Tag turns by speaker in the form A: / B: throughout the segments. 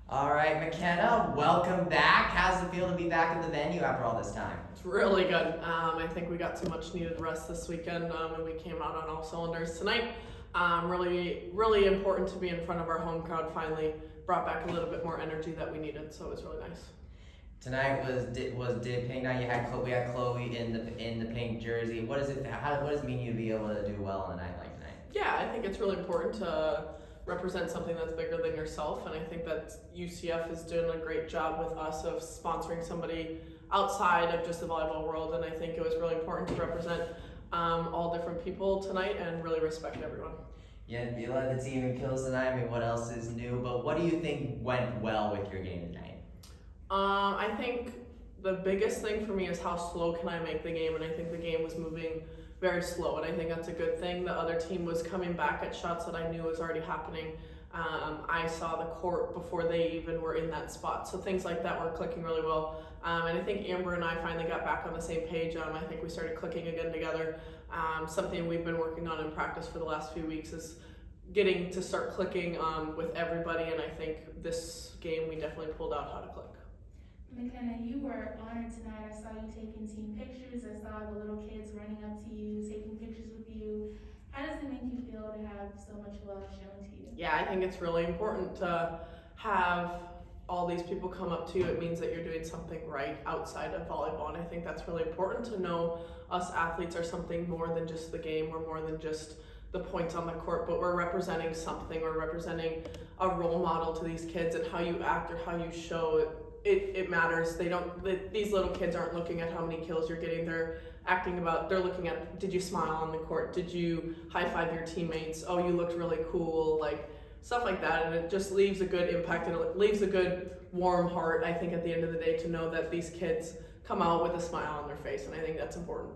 A: All right, McKenna, welcome back. How's it feel to be back in the venue after all this time?
B: It's really good. I think we got some much needed rest this weekend, and we came out on all cylinders tonight. Really important to be in front of our home crowd. Finally brought back a little bit more energy that we needed, so it was really nice.
A: Tonight was did pink night. We had Chloe in the pink jersey. What does it mean you to be able to do well on a night like tonight?
B: Yeah, I think it's really important to represent something that's bigger than yourself, and I think that UCF is doing a great job with us of sponsoring somebody outside of just the volleyball world, and I think it was really important to represent all different people tonight and really respect everyone.
A: Yeah, you led the team in kills tonight. I mean, what else is new? But what do you think went well with your game tonight?
B: I think the biggest thing for me is how slow can I make the game, and I think the game was moving very slow, and I think that's a good thing. The other team was coming back at shots that I knew was already happening. I saw the court before they even were in that spot, so things like that were clicking really well. And I think Amber and I finally got back on the same page. I think we started clicking again together. Something we've been working on in practice for the last few weeks is getting to start clicking with everybody, and I think this game we definitely pulled out how to click.
C: McKenna, you were honored tonight. I saw you taking team pictures. I saw the little kids running up to you, taking pictures with you. How does it make you feel to have so much love shown to you?
B: Yeah, I think it's really important to have all these people come up to you. It means that you're doing something right outside of volleyball, and I think that's really important to know. Us athletes are something more than just the game. We're more than just the points on the court, but we're representing something. We're representing a role model to these kids, and how you act or how you show it. It matters. These little kids aren't looking at how many kills you're getting. They're looking at, did you smile on the court? Did you high five your teammates? Oh, you looked really cool, like stuff like that. And it just leaves a good impact, and it leaves a good warm heart, I think, at the end of the day, to know that these kids come out with a smile on their face. And I think that's important.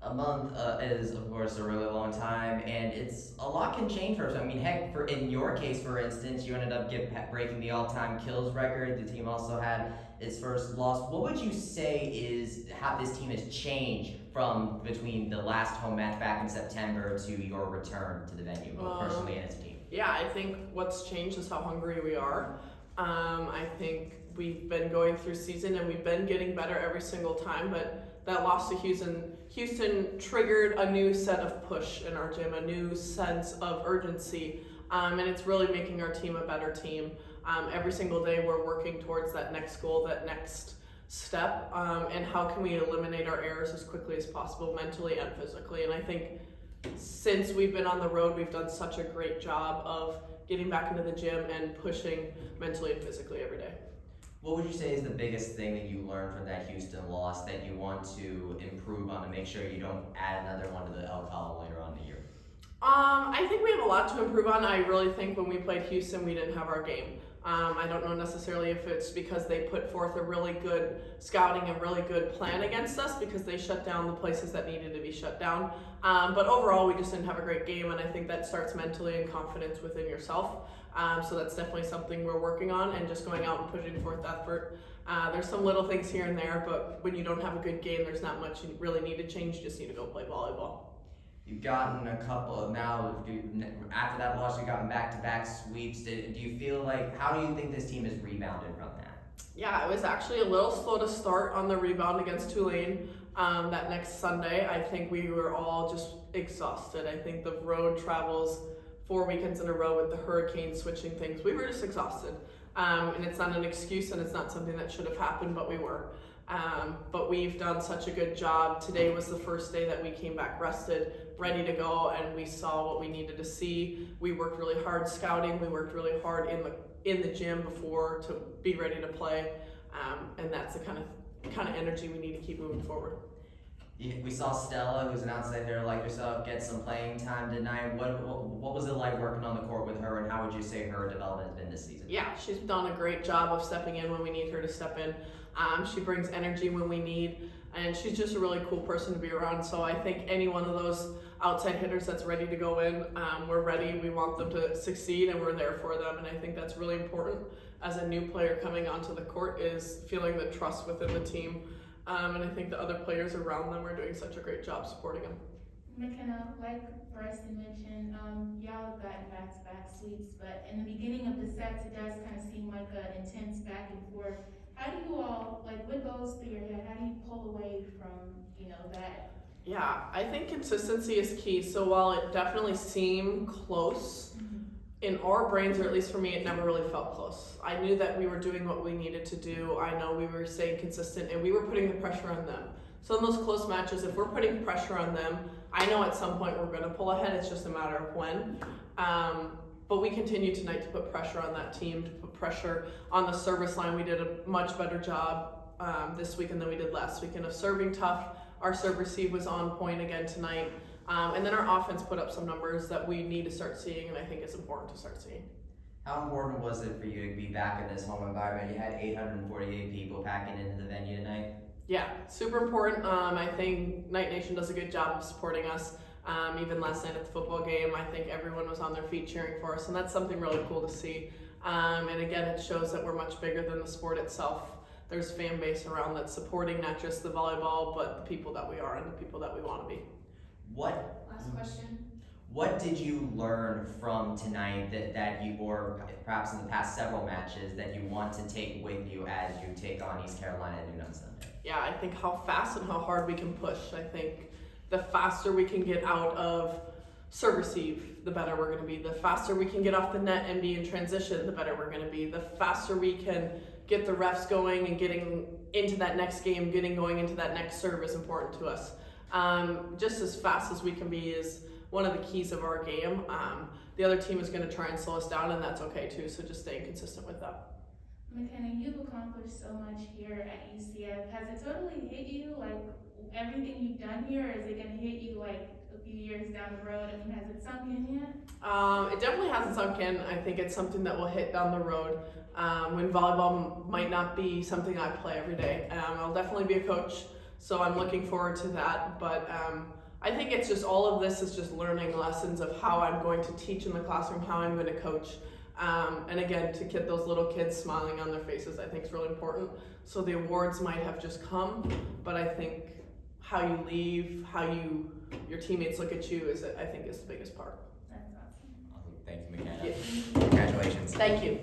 A: A month is, of course, a really long time, and a lot can change for us. I mean, heck, in your case, for instance, you ended up breaking the all-time kills record. The team also had its first loss. What would you say is how this team has changed from between the last home match back in September to your return to the venue, both personally and as a team?
B: Yeah, I think what's changed is how hungry we are. I think we've been going through season and we've been getting better every single time, but that loss to Houston triggered a new set of push in our gym, a new sense of urgency, and it's really making our team a better team. Every single day we're working towards that next goal, that next step, and how can we eliminate our errors as quickly as possible, mentally and physically. And I think since we've been on the road, we've done such a great job of getting back into the gym and pushing mentally and physically every day.
A: What would you say is the biggest thing that you learned from that Houston loss that you want to improve on to make sure you don't add another one to the L column later on in the year?
B: I think we have a lot to improve on. I really think when we played Houston, we didn't have our game. I don't know necessarily if it's because they put forth a really good scouting and really good plan against us, because they shut down the places that needed to be shut down. But overall, we just didn't have a great game, and I think that starts mentally and confidence within yourself. So that's definitely something we're working on, and just going out and putting forth effort. There's some little things here and there, but when you don't have a good game, there's not much you really need to change. You just need to go play volleyball.
A: You've gotten a couple of after that loss, you've gotten back-to-back sweeps. Do you feel like, how do you think this team has rebounded from that?
B: Yeah, it was actually a little slow to start on the rebound against Tulane that next Sunday. I think we were all just exhausted. I think the road travels 4 weekends in a row with the hurricane switching things. We were just exhausted. And it's not an excuse, and it's not something that should have happened, but we were. But we've done such a good job. Today was the first day that we came back rested, ready to go, and we saw what we needed to see. We worked really hard scouting. We worked really hard in the gym before to be ready to play, and that's the kind of energy we need to keep moving forward.
A: We saw Stella, who's an outside hitter like yourself, get some playing time tonight. What was it like working on the court with her, and how would you say her development has been this season?
B: Yeah, she's done a great job of stepping in when we need her to step in. She brings energy when we need, and she's just a really cool person to be around. So I think any one of those outside hitters that's ready to go in, we're ready. We want them to succeed, and we're there for them. And I think that's really important as a new player coming onto the court, is feeling the trust within the team. And I think the other players around them are doing such a great job supporting them.
C: McKenna, like Bryson mentioned, y'all have gotten back-to-back sweeps, but in the beginning of the sets, it does kind of seem like a work. How do you all, like, what goes through your head? How do you pull away from, that?
B: Yeah, I think consistency is key. So while it definitely seemed close, in our brains, or at least for me, it never really felt close. I knew that we were doing what we needed to do. I know we were staying consistent, and we were putting the pressure on them. So in those close matches, if we're putting pressure on them, I know at some point we're going to pull ahead. It's just a matter of when. But we continue tonight to put pressure on that team, to put pressure on the service line. We did a much better job this weekend than we did last weekend of serving tough. Our serve receive was on point again tonight. And then our offense put up some numbers that we need to start seeing, and I think it's important to start seeing.
A: How important was it for you to be back in this home environment? You had 848 people packing into the venue tonight.
B: Yeah, super important. I think Night Nation does a good job of supporting us. Even last night at the football game, I think everyone was on their feet cheering for us, and that's something really cool to see. And again, it shows that we're much bigger than the sport itself. There's fan base around that's supporting not just the volleyball, but the people that we are and the people that we want to be.
C: Last question.
A: What did you learn from tonight that you, or perhaps in the past several matches, that you want to take with you as you take on East Carolina at noon on Sunday?
B: Yeah, I think how fast and how hard we can push. I think the faster we can get out of serve receive, the better we're going to be. The faster we can get off the net and be in transition, the better we're going to be. The faster we can get the refs going and getting into that next game, going into that next serve is important to us. Just as fast as we can be is one of the keys of our game. The other team is going to try and slow us down, and that's okay too, so just staying consistent with that.
C: McKenna, you've accomplished so much here at UCF. Has it totally hit you, like, everything you've done here, or is it going to hit you, like, a few years down the road? I mean, has it sunk in yet?
B: It definitely hasn't sunk in. I think it's something that will hit down the road when volleyball might not be something I play every day. I'll definitely be a coach, so I'm looking forward to that, but I think it's just all of this is just learning lessons of how I'm going to teach in the classroom, how I'm going to coach. And again, to get those little kids smiling on their faces, I think is really important. So the awards might have just come, but I think how you leave, how your teammates look at you I think is the biggest part.
C: That's awesome.
A: Thank you, McKenna.
B: Yeah.
A: Congratulations.
B: Thank you.